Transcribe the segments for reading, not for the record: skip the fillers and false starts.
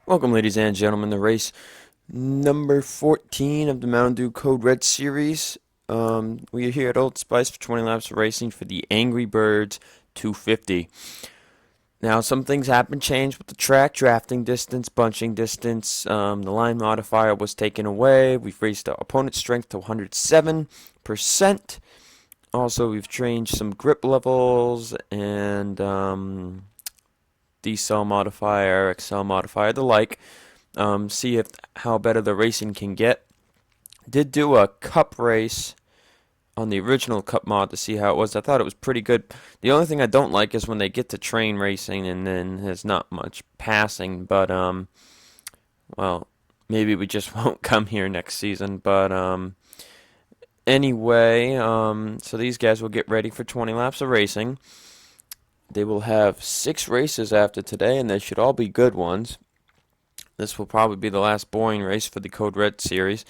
Welcome, ladies and gentlemen, to race number 14 of the Mountain Dew Code Red Series. We are here at Old Spice for 20 laps of racing for the Angry Birds 250. Now, some things have been changed with the track, drafting distance, bunching distance. The line modifier was taken away. We've raised the opponent strength to 107%. Also, we've changed some grip levels and decel modifier, accel modifier, the like. See if how better the racing can get. Did do a cup race on the original cup mod to see how it was. I thought it was pretty good. The only thing I don't like is when they get to train racing and then there's not much passing. But well, maybe we just won't come here next season. But anyway, so these guys will get ready for 20 laps of racing. They will have 6 races after today, and they should all be good ones. This will probably be the last boring race for the Code Red series.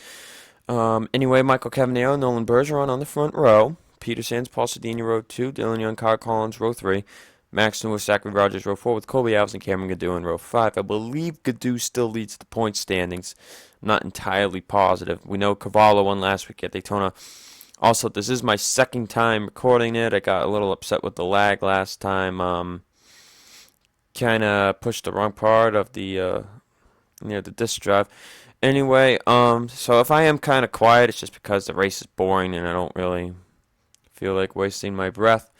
Anyway, Michael Cavanero, Nolan Bergeron on the front row. Peter Sands, Paul Sedini, row 2. Dylan Young, Kyle Collins, row 3. Max Newell, Zachary Rogers, row 4, with Colby Alves and Cameron Gadoo in row 5. I believe Gadoo still leads the point standings. I'm not entirely positive. We know Cavallo won last week at Daytona. Also, this is my second time recording it. I got a little upset with the lag last time. Kind of pushed the wrong part of the the disk drive. Anyway, so if I am kind of quiet, it's just because the race is boring and I don't really feel like wasting my breath.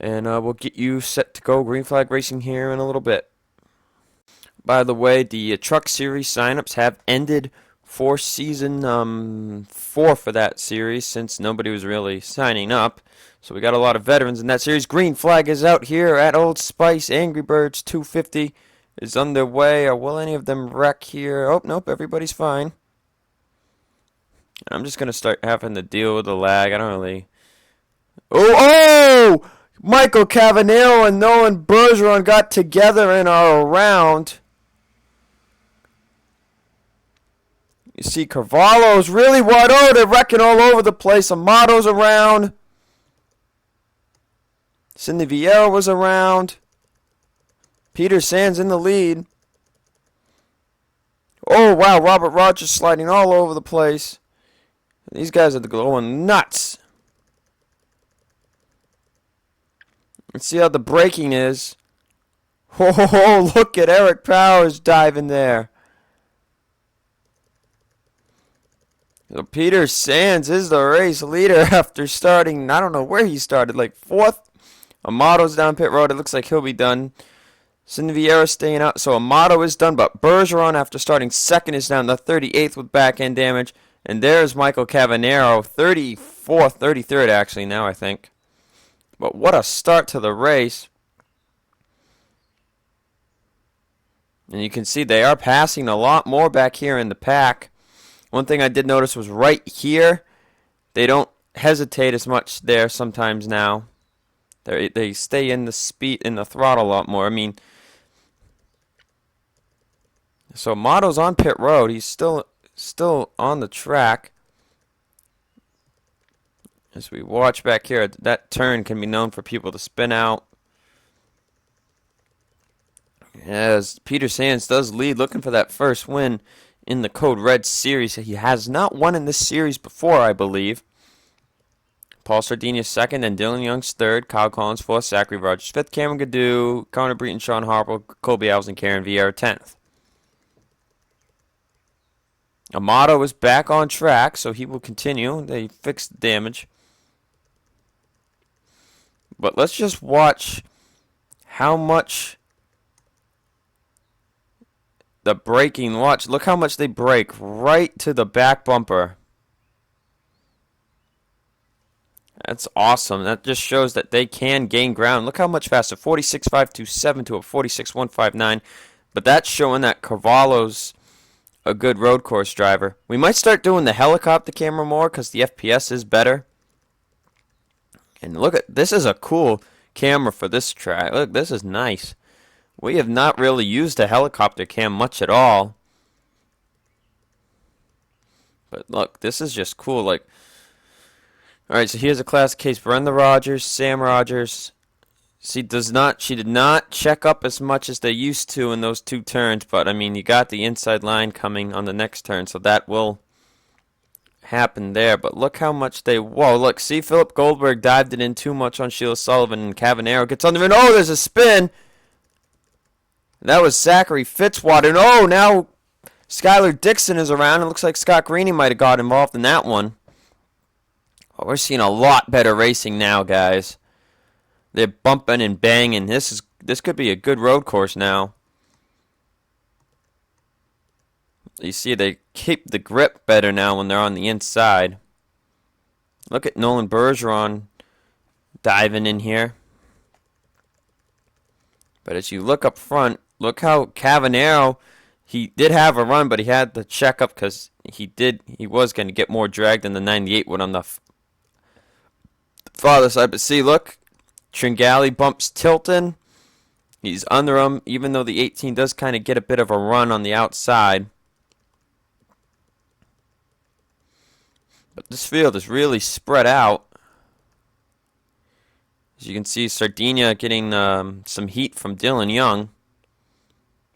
And we'll get you set to go green flag racing here in a little bit. By the way, the Truck Series signups have ended for season 4 for that series, since nobody was really signing up. So we got a lot of veterans in that series. Green flag is out here at Old Spice. Angry Birds 250 is underway. Or will any of them wreck here? Oh, nope, everybody's fine. I'm just going to start having to deal with the lag. I don't really... Oh! Michael Cavanero and Nolan Bergeron got together and are around. You see Carvalho's really wide. Oh, they're wrecking all over the place. Amato's around. Cindy Vieira was around. Peter Sands in the lead. Oh, wow. Robert Rogers sliding all over the place. These guys are going nuts. Let's see how the braking is. Oh, look at Eric Powers diving there. So Peter Sands is the race leader after starting, I don't know where he started, like 4th. Amato's down pit road. It looks like he'll be done. Cindy Vieira staying out. So Amato is done, but Bergeron, after starting 2nd, is down to 38th with back end damage. And there's Michael Cavanero, 34th, 33rd actually now, I think. But what a start to the race. And you can see they are passing a lot more back here in the pack. One thing I did notice was right here, they don't hesitate as much there sometimes now. They stay in the speed, in the throttle a lot more. I mean, so Motto's on pit road. He's still on the track. As we watch back here, that turn can be known for people to spin out. As Peter Sands does lead, looking for that first win in the Code Red series. He has not won in this series before, I believe. Paul Sardinius 2nd, and Dylan Young's 3rd. Kyle Collins 4th, Zachary Rogers 5th, Cameron Gadoo, Connor Breton, Sean Harper, Colby Alves, and Karen Vieira 10th. Amato is back on track, so he will continue. They fixed the damage. But let's just watch how much the braking. Watch, look how much they brake right to the back bumper. That's awesome. That just shows that they can gain ground. Look how much faster. 46.527 to a 46.159. But that's showing that Carvalho's a good road course driver. We might start doing the helicopter camera more because the FPS is better. And look at this, is a cool camera for this track. Look, this is nice. We have not really used a helicopter cam much at all. But look, this is just cool. Like, alright, so here's a classic case. Brenda Rogers, Sam Rogers, She did not check up as much as they used to in those two turns, but I mean, you got the inside line coming on the next turn, so that will happen there. But look how much whoa, look, see, Philip Goldberg dived it in too much on Sheila Sullivan, and Cavanero gets under it. Oh, there's a spin. That was Zachary Fitzwater. And oh, now Skylar Dixon is around. It looks like Scott Greeny might have got involved in that one. Oh, we're seeing a lot better racing now, guys. They're bumping and banging. This could be a good road course now. You see, they keep the grip better now when they're on the inside. Look at Nolan Bergeron diving in here. But as you look up front, look how Cavanero, he did have a run, but he had to check up because he was going to get more drag than the 98 would on the farther side. But see, look, Tringali bumps Tilton. He's under him, even though the 18 does kind of get a bit of a run on the outside. But this field is really spread out. As you can see, Sardinia getting some heat from Dylan Young.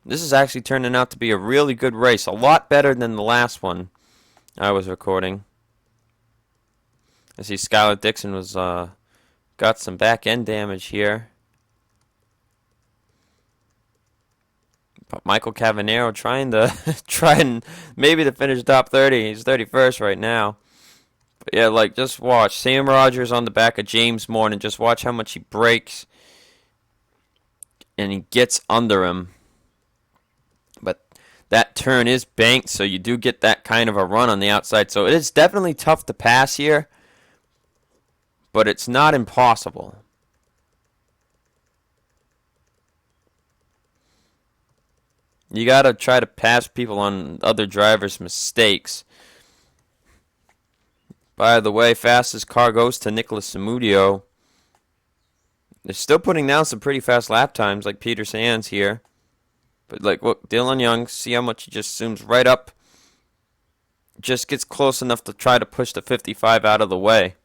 This is actually turning out to be a really good race. A lot better than the last one I was recording. I see Skylar Dixon was got some back end damage here. But Michael Cavanero trying maybe to finish top 30. He's 31st right now. But yeah, like, just watch. Sam Rogers on the back of James Morton. Just watch how much he breaks. And he gets under him. But that turn is banked, so you do get that kind of a run on the outside. So it is definitely tough to pass here. But it's not impossible. You got to try to pass people on other drivers' mistakes. By the way, fastest car goes to Nicholas Zamudio. They're still putting down some pretty fast lap times, like Peter Sands here. But like, look, Dylan Young, see how much he just zooms right up. Just gets close enough to try to push the 55 out of the way.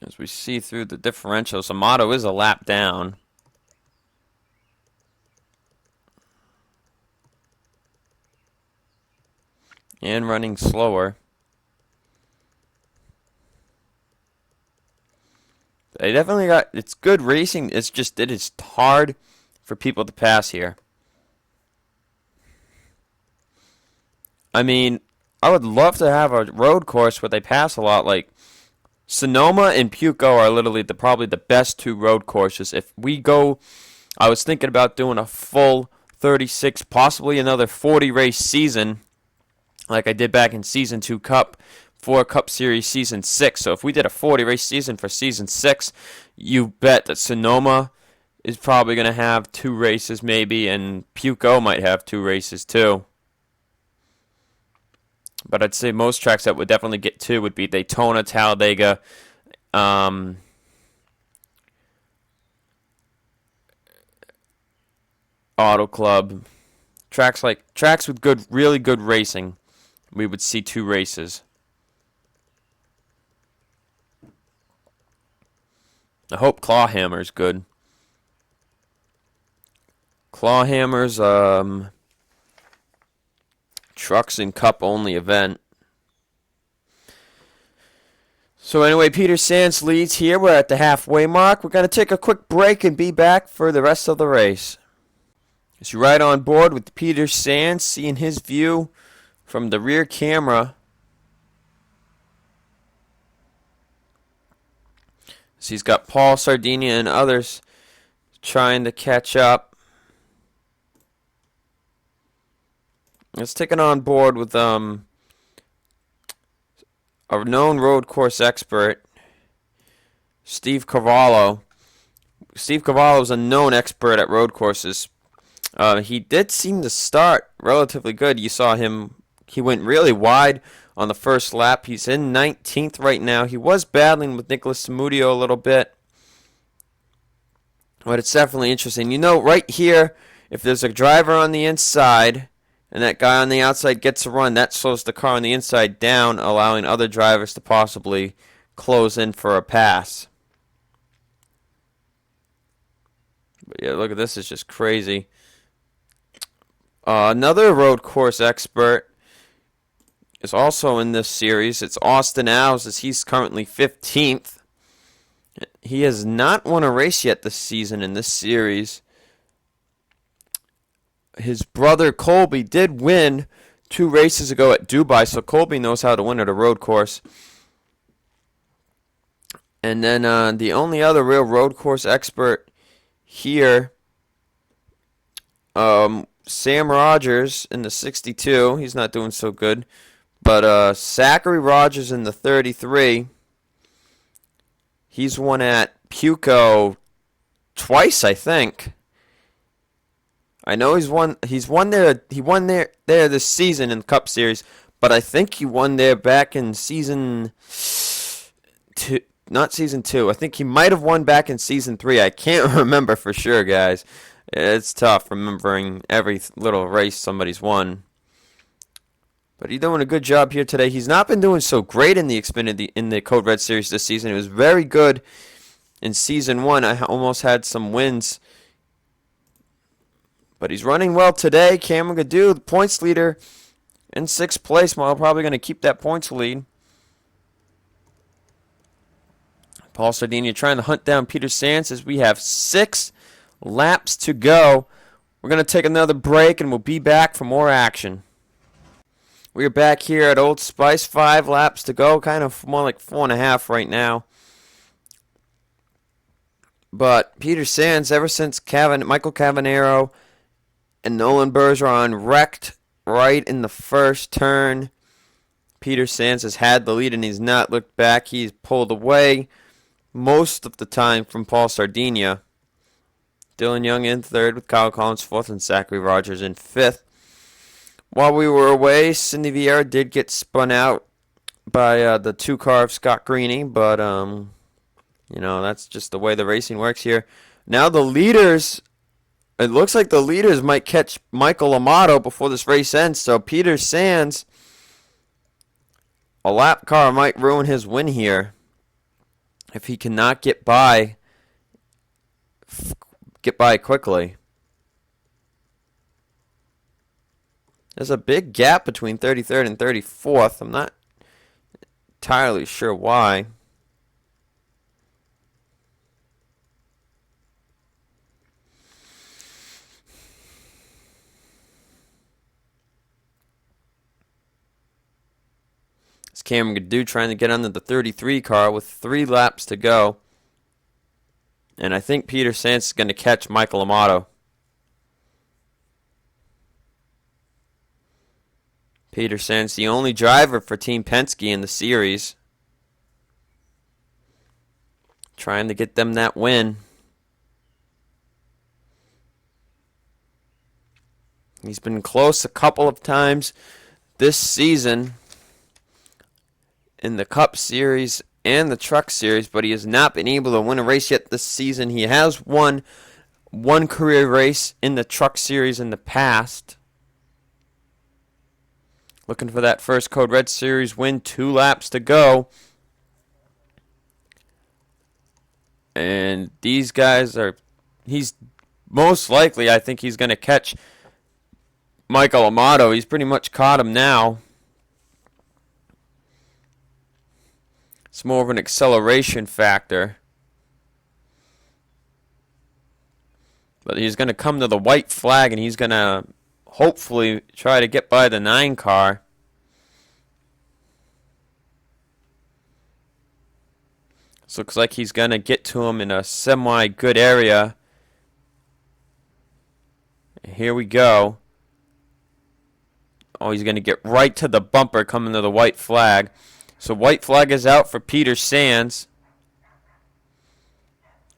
As we see through the differentials, Amato is a lap down. And running slower. They definitely it's good racing. It's just, it is hard for people to pass here. I mean, I would love to have a road course where they pass a lot. Like, Sonoma and Puco are literally probably the best two road courses. If we go, I was thinking about doing a full 36, possibly another 40 race season, like I did back in Season 2 Cup, for Cup Series Season 6. So if we did a 40 race season for Season 6, you bet that Sonoma is probably going to have 2 races maybe, and Puco might have 2 races too. But I'd say most tracks that would definitely get 2 would be Daytona, Talladega, Auto Club. Tracks with really good racing, we would see 2 races. I hope Clawhammer's good. Clawhammer's Trucks and Cup only event. So anyway, Peter Sands leads here. We're at the halfway mark. We're going to take a quick break and be back for the rest of the race. As you ride on board with Peter Sands, seeing his view from the rear camera. So he's got Paul Sardinia and others trying to catch up. Let's take it on board with a known road course expert, Steve Cavallo. Steve Cavallo is a known expert at road courses. He did seem to start relatively good. You saw him, he went really wide on the first lap. He's in 19th right now. He was battling with Nicholas Zamudio a little bit. But it's definitely interesting. You know, right here, if there's a driver on the inside and that guy on the outside gets a run, that slows the car on the inside down, allowing other drivers to possibly close in for a pass. But yeah, look at this. It's just crazy. Another road course expert is also in this series. It's Austin Alves, as he's currently 15th. He has not won a race yet this season in this series. His brother Colby did win 2 races ago at Dubai, so Colby knows how to win at a road course. And then the only other real road course expert here, Sam Rogers in the 62. He's not doing so good. But Zachary Rogers in the 33. He's won at Puco twice, I think. I know he won there this season in the Cup Series, but I think he won there back in season 2, not season 2. I think he might have won back in season 3. I can't remember for sure, guys. It's tough remembering every little race somebody's won. But he's doing a good job here today. He's not been doing so great in the Code Red Series this season. It was very good in season 1. I almost had some wins. But he's running well today. Cameron Gaddu, the points leader, in 6th place. Well, probably going to keep that points lead. Paul Sardinia trying to hunt down Peter Sands as we have 6 laps to go. We're going to take another break and we'll be back for more action. We're back here at Old Spice, 5 laps to go, kind of more like 4.5 right now. But Peter Sands, ever since Michael Cavanero and Nolan Bergeron wrecked right in the first turn, Peter Sands has had the lead and he's not looked back. He's pulled away most of the time from Paul Sardinia. Dylan Young in 3rd with Kyle Collins 4th and Zachary Rogers in 5th. While we were away, Cindy Vieira did get spun out by the 2 car of Scott Greeny, but that's just the way the racing works here. Now the leaders, it looks like the leaders might catch Michael Amato before this race ends, so Peter Sands, a lap car might ruin his win here if he cannot get by quickly. There's a big gap between 33rd and 34th. I'm not entirely sure why. It's Cameron Gaddu trying to get under the 33 car with 3 laps to go. And I think Peter Sands is going to catch Michael Amato. Peter Sands, the only driver for Team Penske in the series. Trying to get them that win. He's been close a couple of times this season in the Cup Series and the Truck Series, but he has not been able to win a race yet this season. He has won one career race in the Truck Series in the past. Looking for that first Code Red Series win, 2 laps to go. And these guys he's most likely, I think he's going to catch Michael Amato. He's pretty much caught him now. It's more of an acceleration factor. But he's going to come to the white flag and he's going to hopefully try to get by the 9 car. This looks like he's going to get to him in a semi-good area. Here we go. Oh, he's going to get right to the bumper coming to the white flag. So white flag is out for Peter Sands.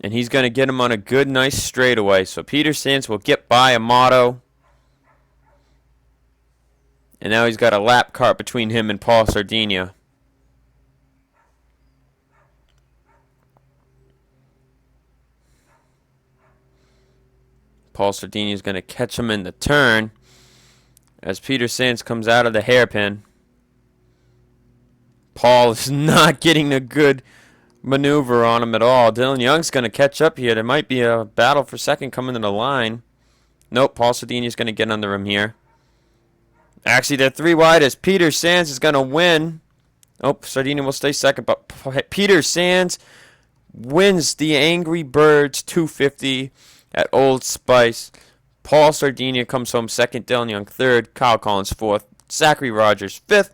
And he's going to get him on a good, nice straightaway. So Peter Sands will get by Amato. And now he's got a lap car between him and Paul Sardinia. Paul Sardinia is going to catch him in the turn as Peter Sands comes out of the hairpin. Paul is not getting a good maneuver on him at all. Dylan Young's going to catch up here. There might be a battle for second coming to the line. Nope, Paul Sardini's going to get under him here. Actually, they're 3 wide as Peter Sands is going to win. Oh, Sardinia will stay second, but Peter Sands wins the Angry Birds 250 at Old Spice. Paul Sardinia comes home second, Dylan Young third, Kyle Collins fourth, Zachary Rogers fifth,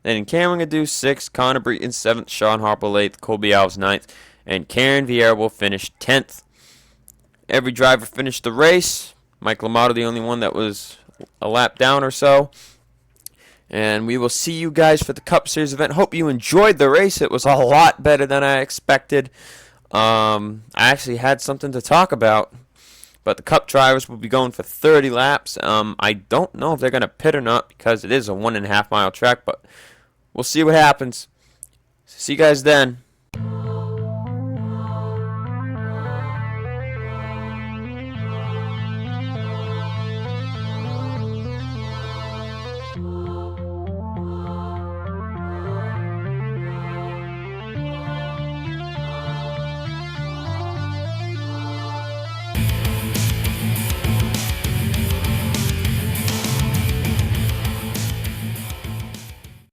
then Cameron Gadu sixth, Connor Breton seventh, Sean Harper eighth, Colby Alves ninth, and Karen Vieira will finish 10th. Every driver finished the race. Mike Lamato, the only one that was a lap down or so. And we will see you guys for the Cup Series event. Hope you enjoyed the race. It was a lot better than I expected. I actually had something to talk about. But the Cup drivers will be going for 30 laps. I don't know if they're going to pit or not because it is a 1.5 mile track. But we'll see what happens. See you guys then.